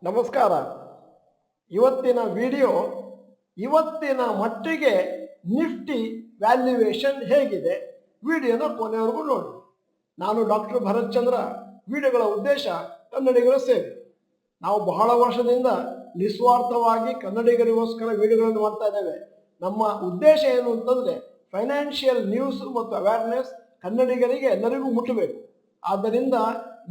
ನಮಸ್ಕಾರ. ಇವತ್ತಿನ ವಿಡಿಯೋ ಇವತ್ತಿನ ಮಟ್ಟಿಗೆ ನಿಫ್ಟಿ ವ್ಯಾಲ್ಯೂಯೇಷನ್ ಹೇಗಿದೆ ವಿಡಿಯೋನ ಕೊನೆವರೆಗೂ ನೋಡಿ. ನಾನು ಡಾಕ್ಟರ್ ಭರತ್ ಚಂದ್ರ. ವಿಡಿಯೋಗಳ ಉದ್ದೇಶ ಕನ್ನಡಿಗರ ಸೇವೆ. ನಾವು ಬಹಳ ವರ್ಷದಿಂದ ನಿಸ್ವಾರ್ಥವಾಗಿ ಕನ್ನಡಿಗರಿಗೋಸ್ಕರ ವಿಡಿಯೋಗಳನ್ನು ಮಾಡ್ತಾ ಇದ್ದೇವೆ. ನಮ್ಮ ಉದ್ದೇಶ ಏನು ಅಂತಂದರೆ ಫೈನಾನ್ಷಿಯಲ್ ನ್ಯೂಸ್ ಮತ್ತು ಅವೇರ್ನೆಸ್ ಕನ್ನಡಿಗರಿಗೆ ಎಲ್ಲರಿಗೂ ಮುಟ್ಟಬೇಕು. ಆದ್ದರಿಂದ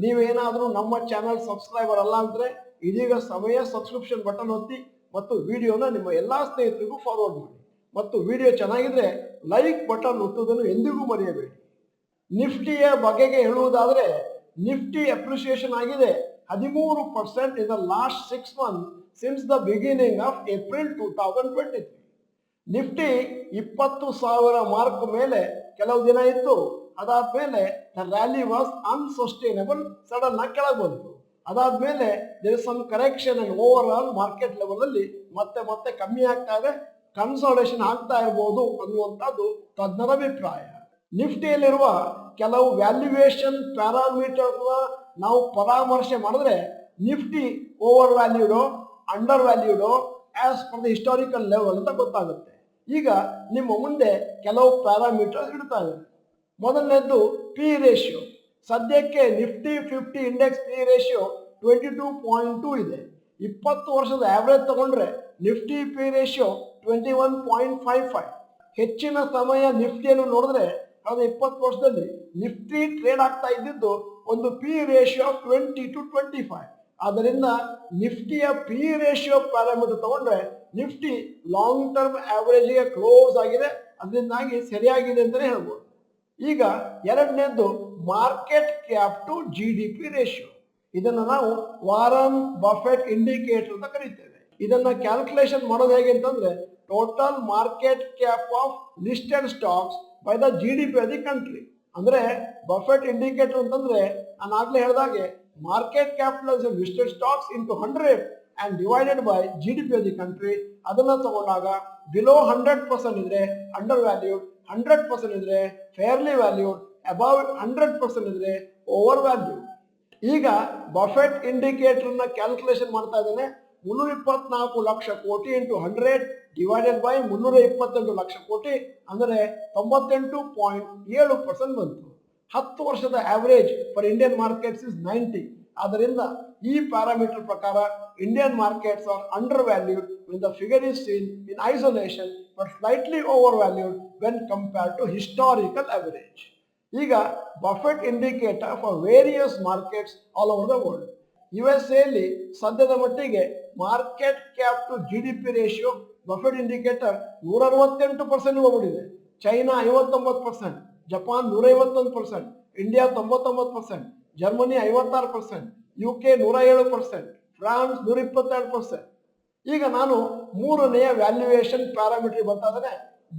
ನೀವೇನಾದರೂ ನಮ್ಮ ಚಾನಲ್ ಸಬ್ಸ್ಕ್ರೈಬರ್ ಅಲ್ಲ ಅಂದರೆ ಇದೀಗ ಸಮಯ ಸಬ್ಸ್ಕ್ರಿಪ್ಷನ್ ಬಟನ್ ಒತ್ತಿ ಮತ್ತು ವಿಡಿಯೋನ ನಿಮ್ಮ ಎಲ್ಲ ಸ್ನೇಹಿತರಿಗೂ ಫಾರ್ವರ್ಡ್ ಮಾಡಿ. ಮತ್ತು ವಿಡಿಯೋ ಚೆನ್ನಾಗಿದ್ರೆ ಲೈಕ್ ಬಟನ್ ಒತ್ತುವುದನ್ನು ಎಂದಿಗೂ ಮರೆಯಬೇಡಿ. ನಿಫ್ಟಿಯ ಬಗೆಗೆ ಹೇಳುವುದಾದರೆ ನಿಫ್ಟಿ ಅಪ್ರಿಸಿಯೇಷನ್ ಆಗಿದೆ 13% in the last 6 months since the beginning of April 2023. Nifty 20,000 mark ಮೇಲೆ ಕೆಲವು ದಿನ ಇತ್ತು. ಅದಾದ್ಮೇಲೆ ರ್ಯಾಲಿ ವಾಸ್ ಅನ್ಸಸ್ಟೈನಬಲ್, ಸಡನ್ ಆಗಿ ಕೆಳಗೆ ಬಂತು. ಅದಾದ್ಮೇಲೆ there is some correction and overall market level ಅಲ್ಲಿ ಮತ್ತೆ ಕಮ್ಮಿ ಆಗ್ತಾ ಇದೆ, ಕನ್ಸಾಲಿಡೇಷನ್ ಆಗ್ತಾ ಇರಬಹುದು ಅನ್ನುವಂಥದ್ದು ತಜ್ಞರ ಅಭಿಪ್ರಾಯ. ನಿಫ್ಟಿಯಲ್ಲಿರುವ ಕೆಲವು ವ್ಯಾಲ್ಯೂಯೇಷನ್ ಪ್ಯಾರಾಮೀಟರ್ ನಾವು ಪರಾಮರ್ಶೆ ಮಾಡಿದ್ರೆ ನಿಫ್ಟಿ ಓವರ್ ವ್ಯಾಲ್ಯೂಡೋ ಅಂಡರ್ ವ್ಯಾಲ್ಯೂಡೋ as per the historical level ಅಂತ ಗೊತ್ತಾಗುತ್ತೆ. ಈಗ ನಿಮ್ಮ ಮುಂದೆ ಕೆಲವು ಪ್ಯಾರಾಮೀಟರ್ ಇಡ್ತಾ ಇದೆ. ಮೊದಲನೇದ್ದು ಪಿ ರೇಷಿಯೋ. ಸದ್ಯಕ್ಕೆ ನಿಫ್ಟಿ 50 ಇಂಡೆಕ್ಸ್ ಪಿ ರೇಷಿಯೋ 22.2 ಇದೆ. 20 ವರ್ಷದ ಆವ್ರೇಜ್ ತಗೊಂಡ್ರೆ ನಿಫ್ಟಿ ಪಿ ರೇಷಿಯೋ 21.55. ಹೆಚ್ಚಿನ ಸಮಯ ನಿಫ್ಟಿಯನ್ನು ನೋಡಿದ್ರೆ ಕಳೆದ 20 ವರ್ಷದಲ್ಲಿ ನಿಫ್ಟಿ ಟ್ರೇಡ್ ಆಗ್ತಾ ಇದ್ದಿದ್ದು ಒಂದು ಪಿ ರೇಷಿಯೋ 20 to 25. ಆದ್ದರಿಂದ ನಿಫ್ಟಿಯ ಪಿ ರೇಷಿಯೋ ಪ್ಯಾರಾಮೀಟರ್ ತಗೊಂಡ್ರೆ ನಿಫ್ಟಿ ಲಾಂಗ್ ಟರ್ಮ್ ಆವರೇಜ್ಗೆ ಕ್ಲೋಸ್ ಆಗಿದೆ, ಅದರಿಂದಾಗಿ ಸರಿಯಾಗಿದೆ ಅಂತಲೇ ಹೇಳ್ಬೋದು. ಈಗ ಎರಡನೇದ್ದು market cap to GDP ratio. ಇದನ್ನು ನಾವು ವಾರನ್ ಬಫೆಟ್ ಇಂಡಿಕೇಟರ್ ಅಂತ ಕರೀತೇವೆ. ಇದನ್ನ ಕ್ಯಾಲ್ಕುಲೇಷನ್ ಮಾಡೋದು ಹೇಗೆ ಅಂತಂದ್ರೆ total market cap of listed stocks by the GDP of the country. ಅಂದ್ರೆ ಬಫೆಟ್ ಇಂಡಿಕೇಟರ್ ಅಂತಂದ್ರೆ ನಾನು ಆಗ್ಲೇ ಹೇಳಿದಾಗೆ market capitalisation listed stocks into 100 and divided by GDP of the country. ಅದನ್ನ ತಗೊಂಡಾಗ ಬಿಲೋ 100% ಇದ್ರೆ ಅಂಡರ್ ವ್ಯಾಲ್ಯೂಡ್, 100% ಇದ್ರೆ ಫೇರ್ಲಿ ವ್ಯಾಲ್ಯೂಡ್, ಅಬೌವ್ 100% ಇದ್ರೆ ಓವರ್ ವ್ಯಾಲ್ಯೂಡ್. ಈಗ ಬಫೆಟ್ ಇಂಡಿಕೇಟರ್ನ ಕ್ಯಾಲ್ಕುಲೇಷನ್ ಮಾಡ್ತಾ ಇದ್ದೇನೆ. 324 ಲಕ್ಷ ಕೋಟಿ ಇಂಟು 100 ಡಿವೈಡೆಡ್ ಬೈ 328 ಲಕ್ಷ ಕೋಟಿ ಅಂದರೆ 98.7% ಬಂತು. 10 ವರ್ಷದ average for Indian markets is 90. ಆದ್ದರಿಂದ ಈ ಪ್ಯಾರಾಮೀಟರ್ ಪ್ರಕಾರ Indian markets R under valued when the figure is seen in isolation but slightly overvalued when compared to historical average. ಈಗ Buffett indicator for various markets all over the world. USA ಅಲ್ಲಿ ಸದ್ಯದ ಮಟ್ಟಿಗೆ market cap to GDP ratio Buffett indicator 168% ಹೋಗ್ಬಿಟ್ಟಿದೆ. China 59%, Japan 151%, India 99%, Germany 56%, UK 107%, France 122%. ಈಗ ನಾನು ಮೂರನೆಯ valuation parameter ಬರ್ತಾ ಇದ್ದೇನೆ.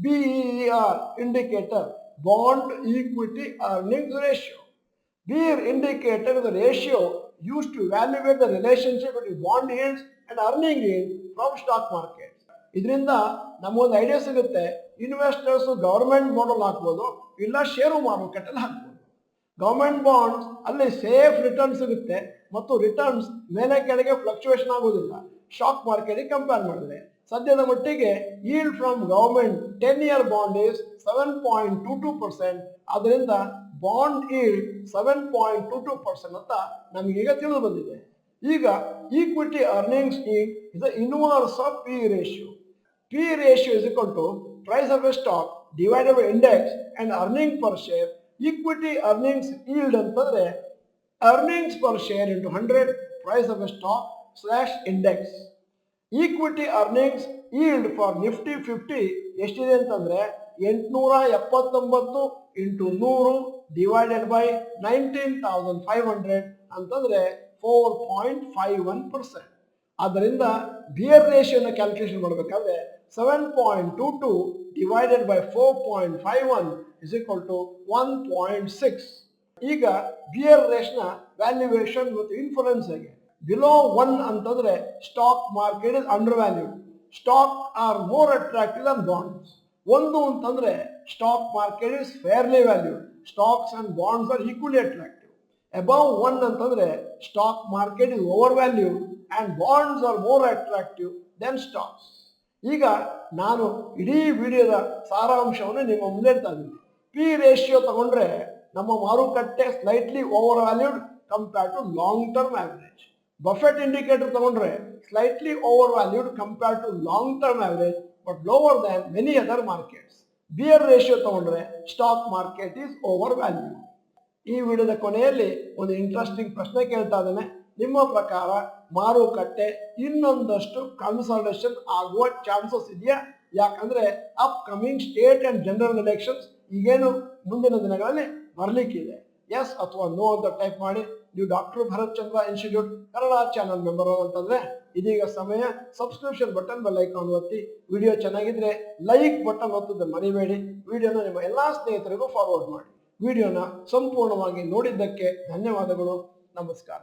BER indicator, bond equity earnings ratio. BER indicator is the ratio used to evaluate the relationship between bond yields and earning yield from stock market. ಇದರಿಂದ ನಮಗೊಂದು idea ಸಿಗುತ್ತೆ. Investors government bond ಹಾಕ್ಬೋದು, ಇಲ್ಲ ಷೇರು ಮಾರುಕಟ್ಟೆಲ್ಲಿ ಹಾಕ್ಬೋದು. Government bonds ಅಲ್ಲಿ safe return ಸಿಗುತ್ತೆ ಮತ್ತು returns ಮೇಲೆ ಕೆಳಗೆ ಫ್ಲಕ್ಚುಯೇಷನ್ ಆಗೋದಿಲ್ಲ ಸ್ಟಾಕ್ ಮಾರ್ಕೆಟ್ಗೆ ಕಂಪೇರ್ ಮಾಡಿದ್ರೆ. ಸದ್ಯದ ಮಟ್ಟಿಗೆ yield from government 10-year bond is 7.22%. ಅದರಿಂದ ಬಾಂಡ್ yield 7.22% ಅಂತ ನಮಗೀಗ ತಿಳಿದು ಬಂದಿದೆ. ಈಗ equity earnings yield is the inverse of P ratio. P ratio is equal to price of a stock divided by index and earning per share. Equity earnings yield ಅಂತಂದ್ರೆ earnings per share into 100 price of a stock / index. Equity earnings yield for Nifty 50 ಎಷ್ಟಿದೆ ಅಂತಂದ್ರೆ 879 into 100 divided by 19,500 ಅಂತಂದ್ರೆ 4.51%. ಆದ್ದರಿಂದ beer ರೇಷಿಯೋನ calculation ಮಾಡಬೇಕಾದ್ರೆ 7.22 divided by 4.51 is equal to 1.6. ಈಗ ಬಿಯರ್ ರೇಷ್ನ valuation ಮತ್ತು ಇನ್ಫ್ಲುಯೆನ್ಸ್ ಹೇಗೆ? ಬಿಲೋ 1 ಅಂತಂದ್ರೆ stock market is undervalued, stock are more attractive than bonds. 1 ಅಂತಂದ್ರೆ stock market is fairly valued, stocks and bonds are equally attractive. Above 1 ಅಂತಂದ್ರೆ stock market is overvalued and bonds are more attractive than stocks. ಈಗ ನಾನು ಇಡೀ ವಿಡಿಯೋದ ಸಾರಾಂಶವನ್ನು ನಿಮ್ಮ ಮುಂದೆ ಇಡ್ತಾ ಇದ್ದೀನಿ. ಪಿ ರೇಷಿಯೋ ತಗೊಂಡ್ರೆ ನಮ್ಮ ಮಾರುಕಟ್ಟೆ slightly over valued compare to long term average. Buffett indicator ತಗೊಂಡ್ರೆ slightly over valued compare to long term average but lower than many other markets. Bear ratio ತಗೊಂಡ್ರೆ stock market is over value. ಈ ವಿಡಿಯೋದ ಕೊನೆಯಲ್ಲಿ ಒಂದು interesting ಪ್ರಶ್ನೆ ಕೇಳ್ತಾ ಇದ್ದೇನೆ. ನಿಮ್ಮ ಪ್ರಕಾರ ಮಾರುಕಟ್ಟೆ ಇನ್ನೊಂದಷ್ಟು ಕನ್ಸಲ್ಟೇಷನ್ ಆಗುವ ಚಾನ್ಸಸ್ ಇದೆಯಾ? ಯಾಕಂದ್ರೆ upcoming state and general elections ಈಗೇನು ಮುಂದಿನ ದಿನಗಳಲ್ಲಿ ಬರ್ಲಿಕ್ಕಿದೆ. ಎಸ್ ಅಥವಾ ನೋ ಅಂತ ಟೈಪ್ ಮಾಡಿ. ನೀವು ಡಾಕ್ಟರ್ ಭರತ್ ಚಂದ್ರ ಇನ್ಸ್ಟಿಟ್ಯೂಟ್ ಕನ್ನಡ ಚಾನಲ್ ಮೆಂಬರ್ ಅಂತಂದ್ರೆ ಇದೀಗ ಸಮಯ. ಸಬ್ಸ್ಕ್ರಿಪ್ಷನ್ ಬಟನ್ ಬೆಲ್ ಐಕಾನ್ ಒತ್ತಿ. ವಿಡಿಯೋ ಚೆನ್ನಾಗಿದ್ರೆ ಲೈಕ್ ಬಟನ್ ಒತ್ತೋದನ್ನ ಮರಿಬೇಡಿ. ವಿಡಿಯೋನ ನಿಮ್ಮ ಎಲ್ಲಾ ಸ್ನೇಹಿತರಿಗೂ ಫಾರ್ವರ್ಡ್ ಮಾಡಿ. ವಿಡಿಯೋನ ಸಂಪೂರ್ಣವಾಗಿ ನೋಡಿದ್ದಕ್ಕೆ ಧನ್ಯವಾದಗಳು. ನಮಸ್ಕಾರ.